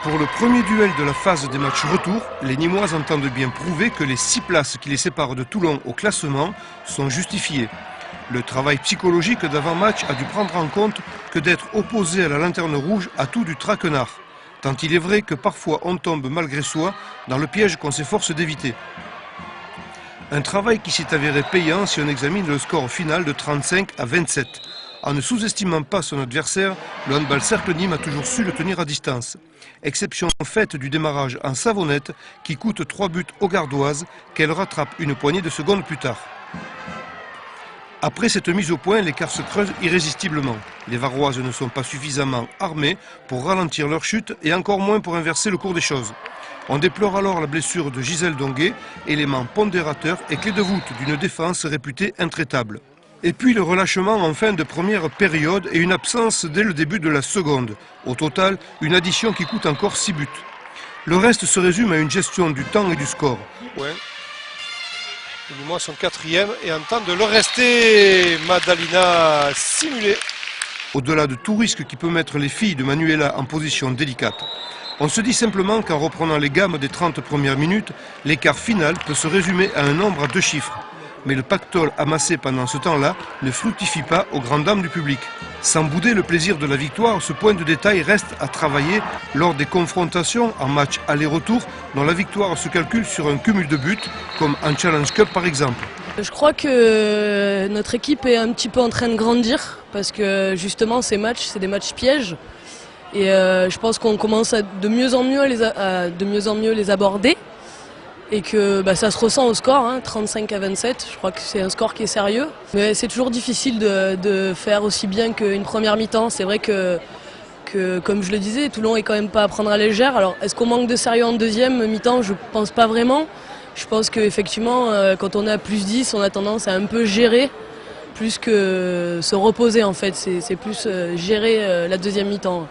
Pour le premier duel de la phase des matchs retour, les Nîmois entendent bien prouver que les 6 places qui les séparent de Toulon au classement sont justifiées. Le travail psychologique d'avant-match a dû prendre en compte que d'être opposé à la lanterne rouge a tout du traquenard. Tant il est vrai que parfois on tombe malgré soi dans le piège qu'on s'efforce d'éviter. Un travail qui s'est avéré payant si on examine le score final de 35 à 27. En ne sous-estimant pas son adversaire, le handball Cercle Nîmes a toujours su le tenir à distance. Exception faite du démarrage en savonnette qui coûte 3 buts aux Gardoises qu'elle rattrape une poignée de secondes plus tard. Après cette mise au point, l'écart se creuse irrésistiblement. Les Varoises ne sont pas suffisamment armées pour ralentir leur chute et encore moins pour inverser le cours des choses. On déplore alors la blessure de Gisèle Donguet, élément pondérateur et clé de voûte d'une défense réputée intraitable. Et puis le relâchement en fin de première période et une absence dès le début de la seconde. Au total, une addition qui coûte encore 6 buts. Le reste se résume à une gestion du temps et du score. Ouais. Les Nîmois sont 4e et entendent le rester. Madalina simulée. Au-delà de tout risque qui peut mettre les filles de Manuela en position délicate. On se dit simplement qu'en reprenant les gammes des 30 premières minutes, l'écart final peut se résumer à un nombre à 2 chiffres. Mais le pactole amassé pendant ce temps-là ne fructifie pas aux grandes dames du public. Sans bouder le plaisir de la victoire, ce point de détail reste à travailler lors des confrontations en match aller-retour dont la victoire se calcule sur un cumul de buts, comme en Challenge Cup par exemple. Je crois que notre équipe est un petit peu en train de grandir parce que justement ces matchs, c'est des matchs pièges. Et je pense qu'on commence à de mieux en mieux les aborder. Et que ça se ressent au score, 35 à 27, je crois que c'est un score qui est sérieux. Mais c'est toujours difficile de faire aussi bien qu'une première mi-temps. C'est vrai que, comme je le disais, Toulon est quand même pas à prendre à légère. Alors est-ce qu'on manque de sérieux en deuxième mi-temps? Je pense pas vraiment. Je pense qu'effectivement, quand on est à plus 10, on a tendance à un peu gérer, plus que se reposer en fait. C'est plus gérer la deuxième mi-temps.